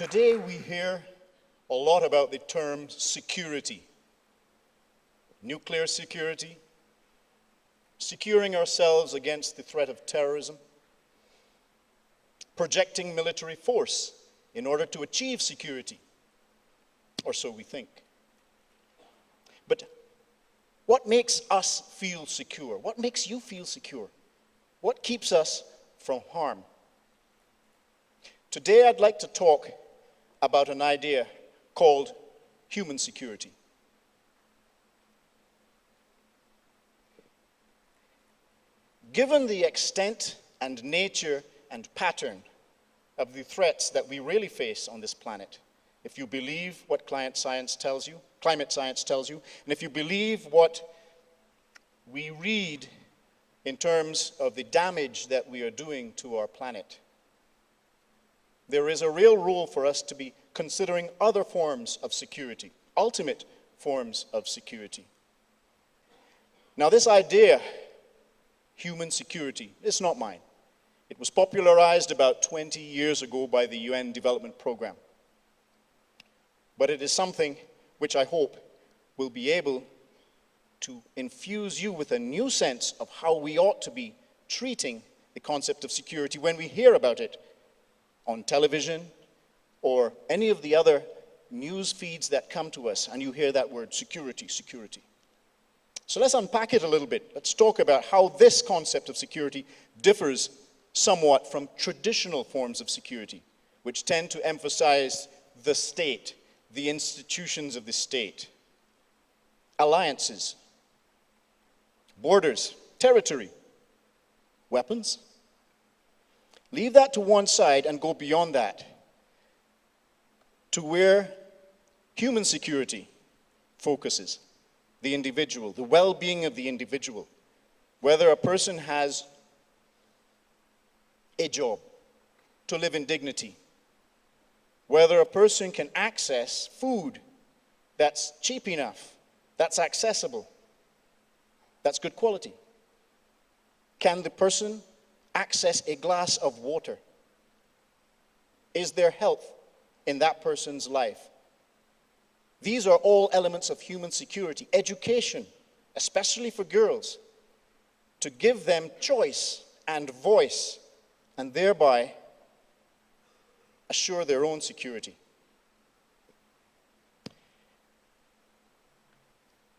Today we hear a lot about the term security. Nuclear security, securing ourselves against the threat of terrorism, projecting military force in order to achieve security, or so we think. But what makes us feel secure? What makes you feel secure? What keeps us from harm? Today I'd like to talk about an idea called human security. Given the extent and nature and pattern of the threats that we really face on this planet, if you believe what climate science tells you, and if you believe what we read in terms of the damage that we are doing to our planet, there is a real role for us to be considering other forms of security, ultimate forms of security. Now this idea, human security, is not mine. It was popularized about 20 years ago by the UN Development Program. But it is something which I hope will be able to infuse you with a new sense of how we ought to be treating the concept of security when we hear about it on television or any of the other news feeds that come to us and you hear that word security, security. So let's unpack it a little bit. Let's talk about how this concept of security differs somewhat from traditional forms of security, which tend to emphasize the state, the institutions of the state, alliances, borders, territory, weapons. Leave that to one side and go beyond that to where human security focuses, the individual, the well-being of the individual, whether a person has a job to live in dignity, whether a person can access food that's cheap enough, that's accessible, that's good quality. Can the person access a glass of water? Is there health in that person's life? These are all elements of human security. Education, especially for girls, to give them choice and voice, and thereby assure their own security.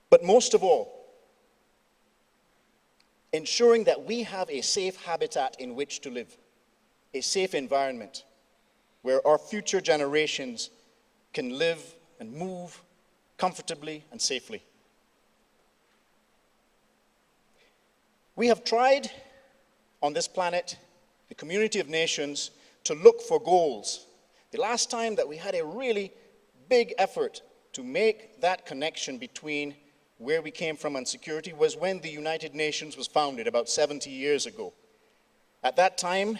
But most of all, ensuring that we have a safe habitat in which to live, a safe environment where our future generations can live and move comfortably and safely. We have tried on this planet, the community of nations, to look for goals. The last time that we had a really big effort to make that connection between where we came from and security was when the United Nations was founded about 70 years ago. At that time,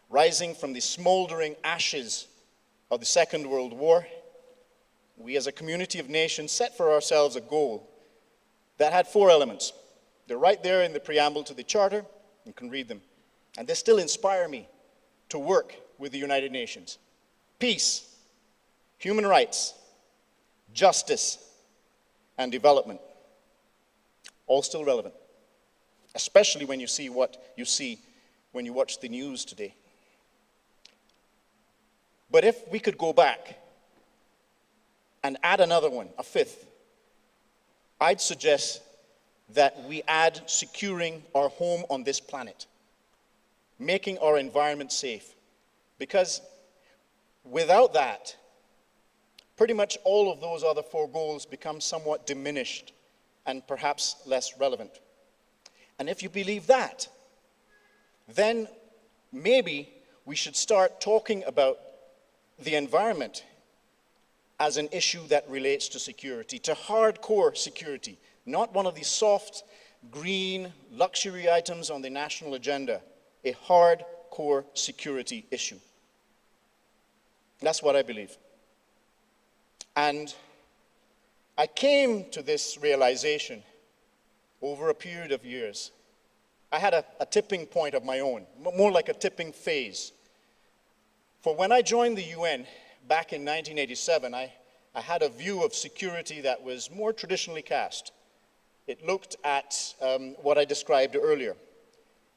rising from the smoldering ashes of the Second World War, we as a community of nations set for ourselves a goal that had 4 elements. They're right there in the preamble to the Charter. You can read them. And they still inspire me to work with the United Nations. Peace, human rights, justice, and development. All still relevant, especially when you see what you see when you watch the news today. But if we could go back and add another one, a 5th, I'd suggest that we add securing our home on this planet, making our environment safe. Because without that, pretty much all of those other 4 goals become somewhat diminished and perhaps less relevant. And if you believe that, then maybe we should start talking about the environment as an issue that relates to security, to hardcore security, not one of these soft, green, luxury items on the national agenda, a hardcore security issue. That's what I believe. And I came to this realization over a period of years. I had a tipping point of my own, more like a tipping phase. For when I joined the UN back in 1987, I had a view of security that was more traditionally cast. It looked at what I described earlier.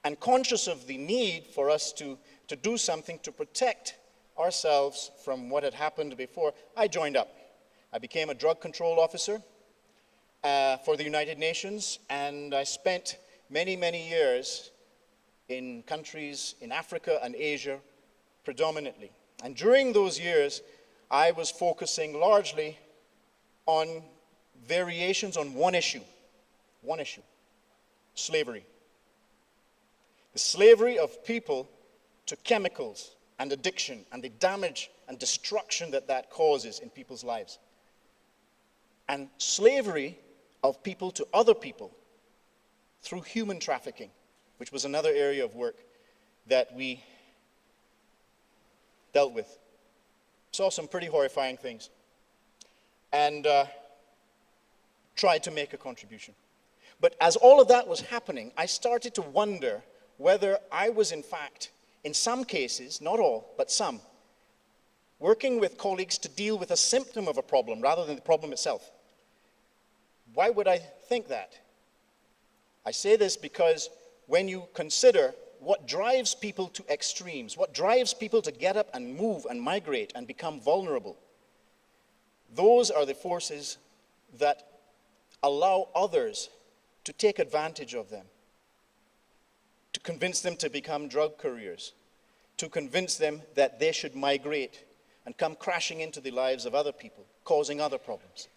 And conscious of the need for us to do something to protect ourselves from what had happened before, I joined up. I became a drug control officer for the United Nations, and I spent many, many years in countries in Africa and Asia predominantly. And during those years, I was focusing largely on variations on one issue, slavery. The slavery of people to chemicals and addiction and the damage and destruction that that causes in people's lives. And slavery of people to other people through human trafficking, which was another area of work that we dealt with. Saw some pretty horrifying things and tried to make a contribution. But as all of that was happening, I started to wonder whether I was in fact, in some cases, not all, but some, working with colleagues to deal with a symptom of a problem rather than the problem itself. Why would I think that? I say this because when you consider what drives people to extremes, what drives people to get up and move and migrate and become vulnerable, those are the forces that allow others to take advantage of them, to convince them to become drug couriers, to convince them that they should migrate and come crashing into the lives of other people, causing other problems.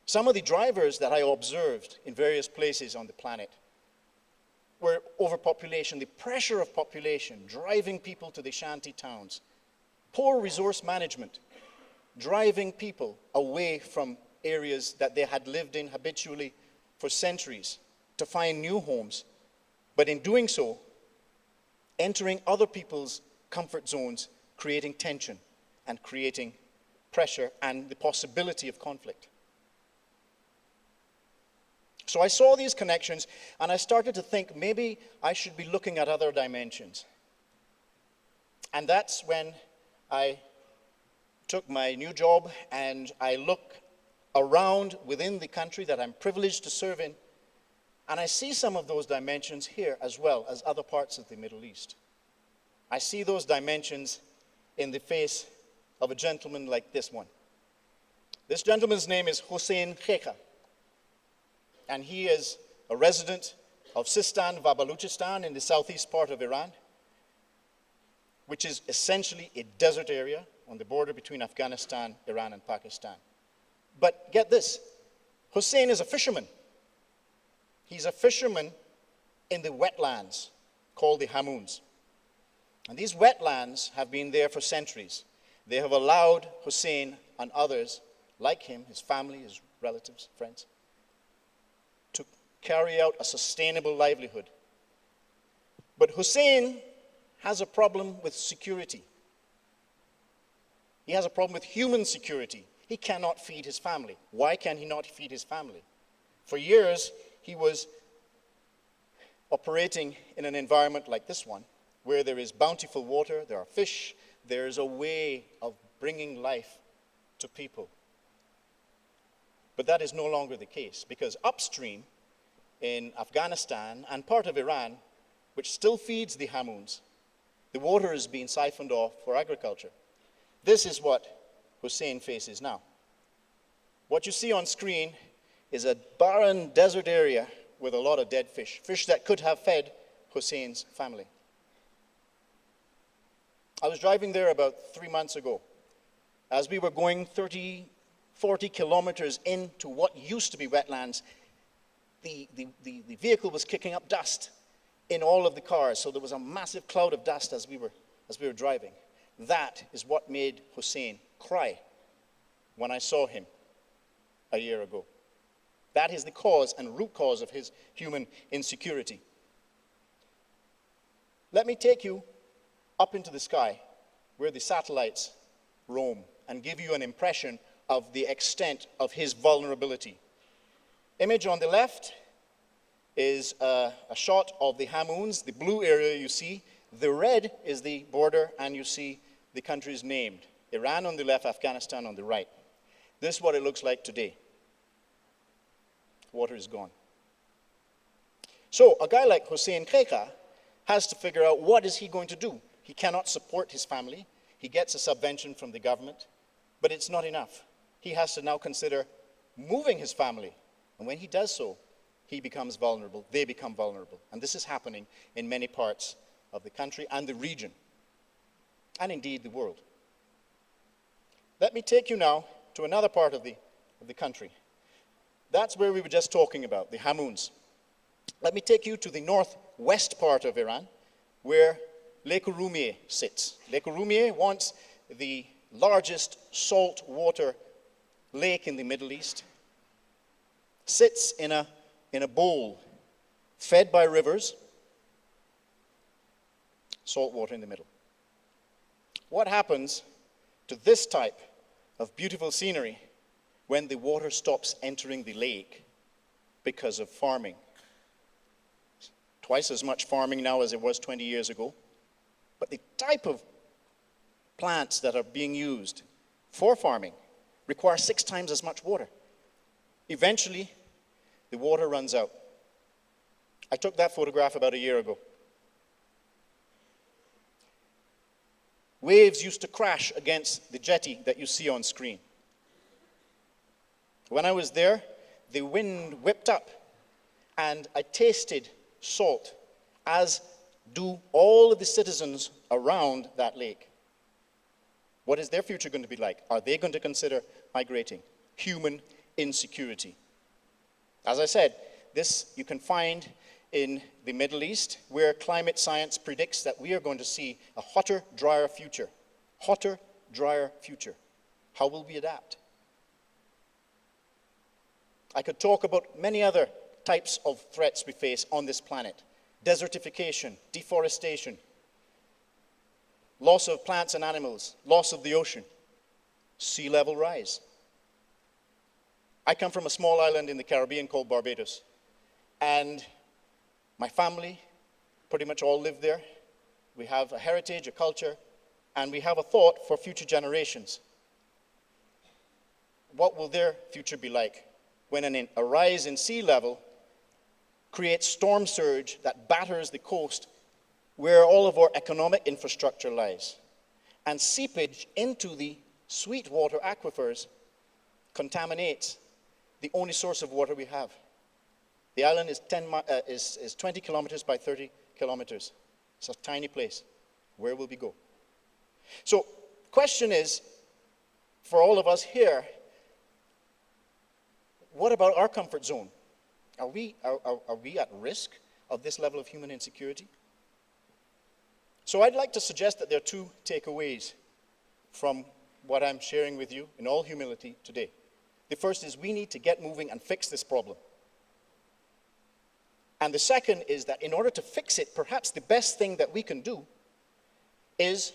Some of the drivers that I observed in various places on the planet were overpopulation, the pressure of population driving people to the shanty towns, poor resource management, driving people away from areas that they had lived in habitually for centuries to find new homes, but in doing so, entering other people's comfort zones, creating tension and creating pressure and the possibility of conflict. So I saw these connections and I started to think maybe I should be looking at other dimensions. And that's when I took my new job and I look around within the country that I'm privileged to serve in, and I see some of those dimensions here as well as other parts of the Middle East. I see those dimensions in the face of a gentleman like this one. This gentleman's name is Hussein Khekha, and he is a resident of Sistan va Baluchistan in the southeast part of Iran, which is essentially a desert area on the border between Afghanistan, Iran, and Pakistan. But get this, Hussein is a fisherman. He's a fisherman in the wetlands called the Hamoons. And these wetlands have been there for centuries. They have allowed Hussein and others like him, his family, his relatives, friends, to carry out a sustainable livelihood. But Hussein has a problem with security. He has a problem with human security. He cannot feed his family. Why can he not feed his family? For years, he was operating in an environment like this one, where there is bountiful water, there are fish, there is a way of bringing life to people. But that is no longer the case, because upstream in Afghanistan and part of Iran, which still feeds the Hamoons, the water is being siphoned off for agriculture. This is what Hussein faces now. What you see on screen is a barren desert area with a lot of dead fish, fish that could have fed Hussein's family. I was driving there about 3 months ago. As we were going 30, 40 kilometers into what used to be wetlands, the vehicle was kicking up dust in all of the cars, so there was a massive cloud of dust as we were driving. That is what made Hussein cry when I saw him a year ago. That is the cause and root cause of his human insecurity. Let me take you up into the sky where the satellites roam and give you an impression of the extent of his vulnerability. Image on the left is a shot of the Hamoons, the blue area you see. The red is the border, and you see the countries named. Iran on the left, Afghanistan on the right. This is what it looks like today. Water is gone. So a guy like Hussein Kheka has to figure out what is he going to do. He cannot support his family. He gets a subvention from the government, but it's not enough. He has to now consider moving his family. And when he does so, he becomes vulnerable. They become vulnerable. And this is happening in many parts of the country and the region, and indeed the world. Let me take you now to another part of the country. That's where we were just talking about, the Hamoons. Let me take you to the northwest part of Iran, where Lake Urumie sits. Lake Urumie, once the largest saltwater lake in the Middle East, sits in a bowl fed by rivers, salt water in the middle. What happens to this type of beautiful scenery when the water stops entering the lake because of farming? Twice as much farming now as it was 20 years ago. But the type of plants that are being used for farming require 6 times as much water. Eventually, the water runs out. I took that photograph about a year ago. Waves used to crash against the jetty that you see on screen. When I was there, the wind whipped up, and I tasted salt, as do all of the citizens around that lake. What is their future going to be like? Are they going to consider migrating? Human insecurity. As I said, this you can find in the Middle East, where climate science predicts that we are going to see a hotter, drier future. Hotter, drier future. How will we adapt? I could talk about many other types of threats we face on this planet. Desertification, deforestation, loss of plants and animals, loss of the ocean, sea level rise. I come from a small island in the Caribbean called Barbados, and my family pretty much all live there. We have a heritage, a culture, and we have a thought for future generations. What will their future be like when a rise in sea level creates storm surge that batters the coast where all of our economic infrastructure lies, and seepage into the sweetwater aquifers contaminates the only source of water we have? The island is 20 kilometers by 30 kilometers. It's a tiny place. Where will we go? So, the question is, for all of us here, what about our comfort zone? Are we at risk of this level of human insecurity? So I'd like to suggest that there are 2 takeaways from what I'm sharing with you in all humility today. The first is we need to get moving and fix this problem. And the second is that in order to fix it, perhaps the best thing that we can do is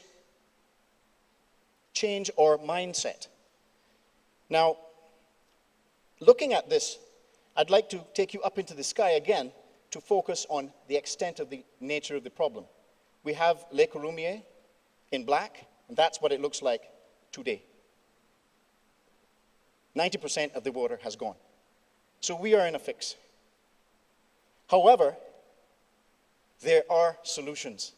change our mindset. Now, looking at this, I'd like to take you up into the sky again to focus on the extent of the nature of the problem. We have Lake Urumie in black, and that's what it looks like today. 90% of the water has gone. So we are in a fix. However, there are solutions.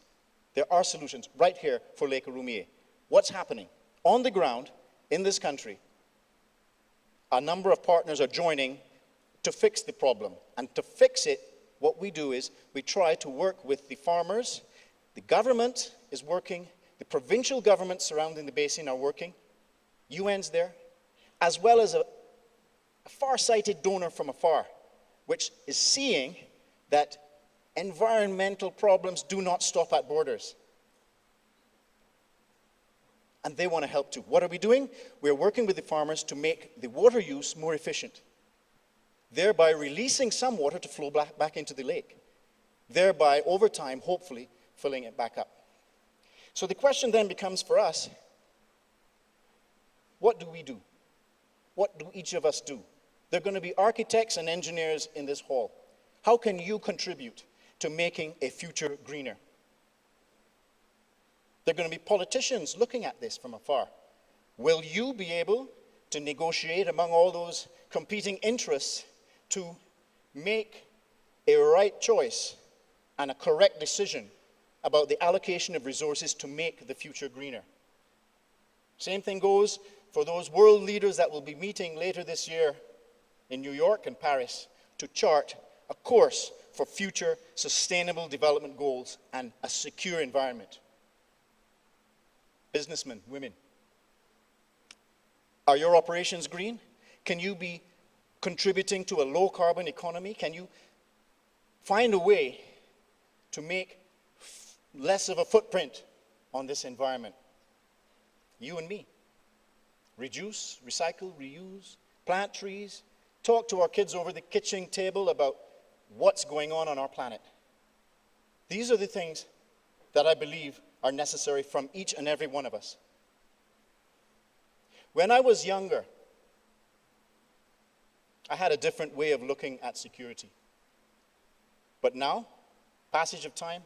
There are solutions right here for Lake Urumie. What's happening? On the ground, in this country, a number of partners are joining to fix the problem. And to fix it, what we do is we try to work with the farmers. The government is working. The provincial governments surrounding the basin are working. UN's there, as well as a far-sighted donor from afar, which is seeing that environmental problems do not stop at borders. And they want to help too. What are we doing? We're working with the farmers to make the water use more efficient, thereby releasing some water to flow back into the lake, thereby, over time, hopefully, filling it back up. So the question then becomes for us, what do we do? What do each of us do? There are going to be architects and engineers in this hall. How can you contribute to making a future greener? There are going to be politicians looking at this from afar. Will you be able to negotiate among all those competing interests to make a right choice and a correct decision about the allocation of resources to make the future greener? Same thing goes for those world leaders that will be meeting later this year in New York and Paris to chart a course for future sustainable development goals and a secure environment. Businessmen, women, are your operations green? Can you be contributing to a low-carbon economy? Can you find a way to make less of a footprint on this environment? You and me. Reduce, recycle, reuse, plant trees, talk to our kids over the kitchen table about what's going on our planet. These are the things that I believe are necessary from each and every one of us. When I was younger, I had a different way of looking at security. But now, passage of time,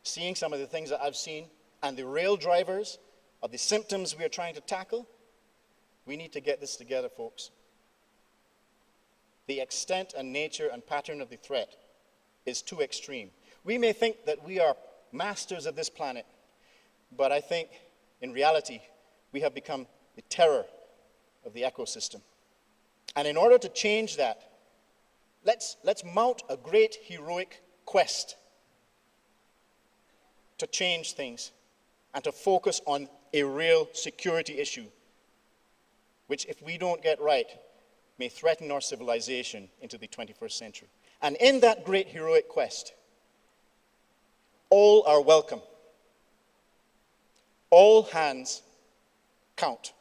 seeing some of the things that I've seen, and the real drivers of the symptoms we are trying to tackle, we need to get this together, folks. The extent and nature and pattern of the threat is too extreme. We may think that we are masters of this planet, but I think, in reality, we have become the terror of the ecosystem. And in order to change that, let's mount a great heroic quest to change things and to focus on a real security issue, which, if we don't get right, may threaten our civilization into the 21st century. And in that great heroic quest, all are welcome. All hands count.